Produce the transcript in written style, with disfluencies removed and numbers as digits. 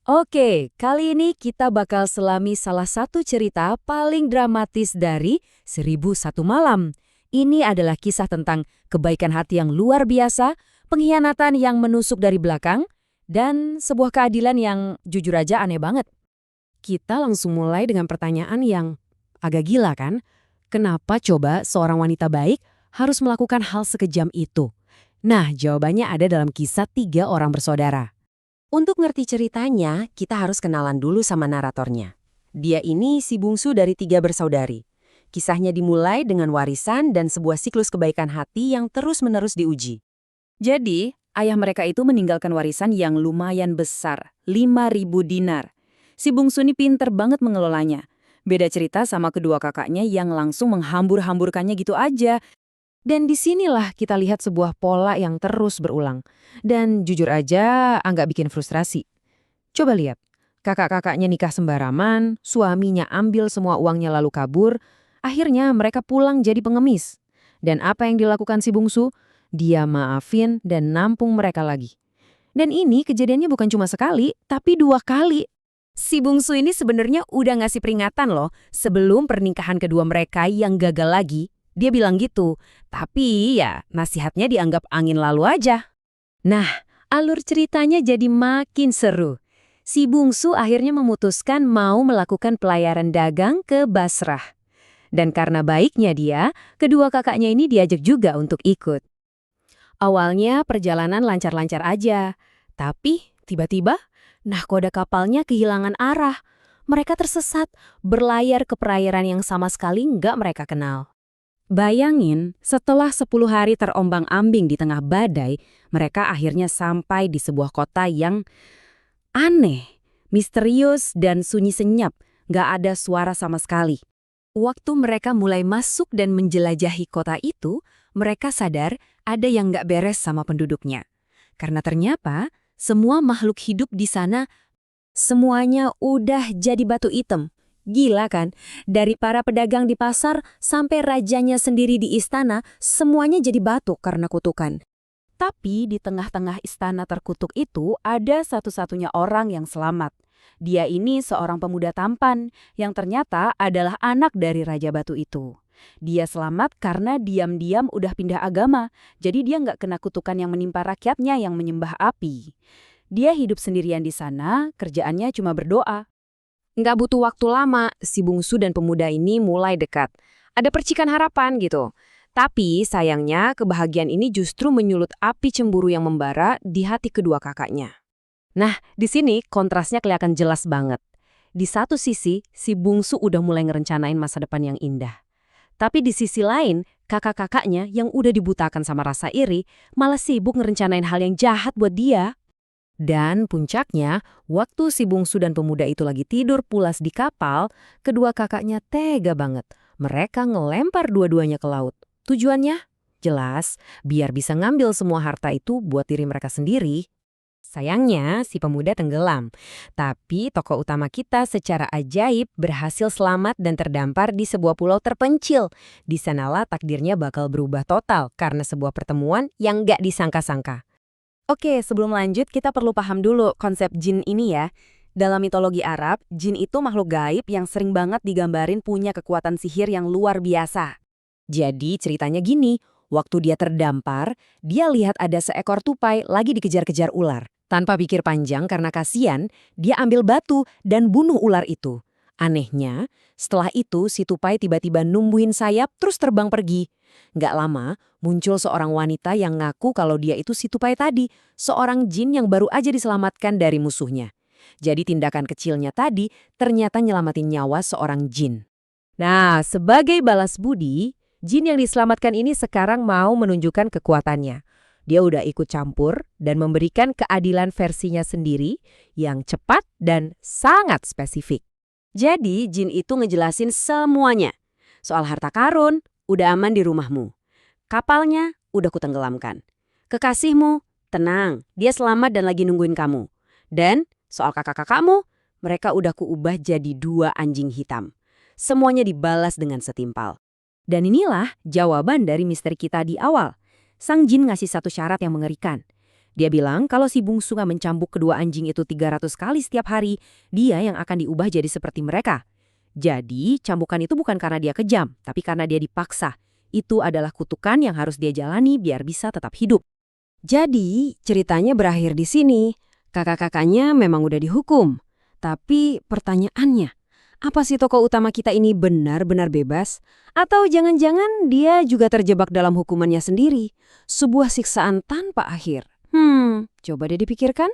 Oke, kali ini kita bakal selami salah satu cerita paling dramatis dari 1001 Malam. Ini adalah kisah tentang kebaikan hati yang luar biasa, pengkhianatan yang menusuk dari belakang, dan sebuah keadilan yang jujur aja aneh banget. Kita langsung mulai dengan pertanyaan yang agak gila kan? Kenapa coba seorang wanita baik harus melakukan hal sekejam itu? Nah, jawabannya ada dalam kisah tiga orang bersaudara. Untuk ngerti ceritanya, kita harus kenalan dulu sama naratornya. Dia ini si bungsu dari tiga bersaudari. Kisahnya dimulai dengan warisan dan sebuah siklus kebaikan hati yang terus-menerus diuji. Jadi, ayah mereka itu meninggalkan warisan yang lumayan besar, 5.000 dinar. Si bungsu ini pinter banget mengelolanya. Beda cerita sama kedua kakaknya yang langsung menghambur-hamburkannya gitu aja. Dan disinilah kita lihat sebuah pola yang terus berulang. Dan jujur aja, agak bikin frustrasi. Coba lihat, kakak-kakaknya nikah sembarangan, suaminya ambil semua uangnya lalu kabur, akhirnya mereka pulang jadi pengemis. Dan apa yang dilakukan si bungsu? Dia maafin dan nampung mereka lagi. Dan ini kejadiannya bukan cuma sekali, tapi 2 kali. Si bungsu ini sebenarnya udah ngasih peringatan loh, sebelum pernikahan kedua mereka yang gagal lagi. Dia bilang gitu, tapi ya nasihatnya dianggap angin lalu aja. Nah, alur ceritanya jadi makin seru. Si bungsu akhirnya memutuskan mau melakukan pelayaran dagang ke Basrah. Dan karena baiknya dia, kedua kakaknya ini diajak juga untuk ikut. Awalnya perjalanan lancar-lancar aja, tapi tiba-tiba nahkoda kapalnya kehilangan arah. Mereka tersesat, berlayar ke perairan yang sama sekali nggak mereka kenal. Bayangin, setelah 10 hari terombang-ambing di tengah badai, mereka akhirnya sampai di sebuah kota yang aneh, misterius dan sunyi senyap, nggak ada suara sama sekali. Waktu mereka mulai masuk dan menjelajahi kota itu, mereka sadar ada yang nggak beres sama penduduknya. Karena ternyata, semua makhluk hidup di sana, semuanya udah jadi batu hitam. Gila kan? Dari para pedagang di pasar sampai rajanya sendiri di istana, semuanya jadi batu karena kutukan. Tapi di tengah-tengah istana terkutuk itu ada satu-satunya orang yang selamat. Dia ini seorang pemuda tampan yang ternyata adalah anak dari Raja Batu itu. Dia selamat karena diam-diam udah pindah agama, jadi dia nggak kena kutukan yang menimpa rakyatnya yang menyembah api. Dia hidup sendirian di sana, kerjaannya cuma berdoa. Nggak butuh waktu lama, si bungsu dan pemuda ini mulai dekat. Ada percikan harapan gitu. Tapi sayangnya kebahagiaan ini justru menyulut api cemburu yang membara di hati kedua kakaknya. Nah, di sini kontrasnya kelihatan jelas banget. Di satu sisi, si bungsu udah mulai ngerencanain masa depan yang indah. Tapi di sisi lain, kakak-kakaknya yang udah dibutakan sama rasa iri, malah sibuk ngerencanain hal yang jahat buat dia. Dan puncaknya, waktu si bungsu dan pemuda itu lagi tidur pulas di kapal, kedua kakaknya tega banget. Mereka ngelempar dua-duanya ke laut. Tujuannya? Jelas, biar bisa ngambil semua harta itu buat diri mereka sendiri. Sayangnya, si pemuda tenggelam. Tapi tokoh utama kita secara ajaib berhasil selamat dan terdampar di sebuah pulau terpencil. Di sanalah takdirnya bakal berubah total karena sebuah pertemuan yang gak disangka-sangka. Oke, sebelum lanjut kita perlu paham dulu konsep jin ini ya. Dalam mitologi Arab, jin itu makhluk gaib yang sering banget digambarin punya kekuatan sihir yang luar biasa. Jadi ceritanya gini, waktu dia terdampar, dia lihat ada seekor tupai lagi dikejar-kejar ular. Tanpa pikir panjang karena kasihan, dia ambil batu dan bunuh ular itu. Anehnya, setelah itu si tupai tiba-tiba numbuhin sayap terus terbang pergi. Nggak lama, muncul seorang wanita yang ngaku kalau dia itu si tupai tadi, seorang jin yang baru aja diselamatkan dari musuhnya. Jadi tindakan kecilnya tadi ternyata nyelamatin nyawa seorang jin. Nah, sebagai balas budi, jin yang diselamatkan ini sekarang mau menunjukkan kekuatannya. Dia udah ikut campur dan memberikan keadilan versinya sendiri yang cepat dan sangat spesifik. Jadi jin itu ngejelasin semuanya. Soal harta karun, udah aman di rumahmu. Kapalnya, udah kutenggelamkan. Kekasihmu, tenang, dia selamat dan lagi nungguin kamu. Dan soal kakak-kakakmu, mereka udah kuubah jadi 2 anjing hitam. Semuanya dibalas dengan setimpal. Dan inilah jawaban dari misteri kita di awal. Sang jin ngasih satu syarat yang mengerikan. Dia bilang kalau si bungsu nggak mencambuk kedua anjing itu 300 kali setiap hari, dia yang akan diubah jadi seperti mereka. Jadi, cambukan itu bukan karena dia kejam, tapi karena dia dipaksa. Itu adalah kutukan yang harus dia jalani biar bisa tetap hidup. Jadi, ceritanya berakhir di sini. Kakak-kakaknya memang udah dihukum. Tapi pertanyaannya, apa sih tokoh utama kita ini benar-benar bebas? Atau jangan-jangan dia juga terjebak dalam hukumannya sendiri? Sebuah siksaan tanpa akhir. Coba deh dipikirkan.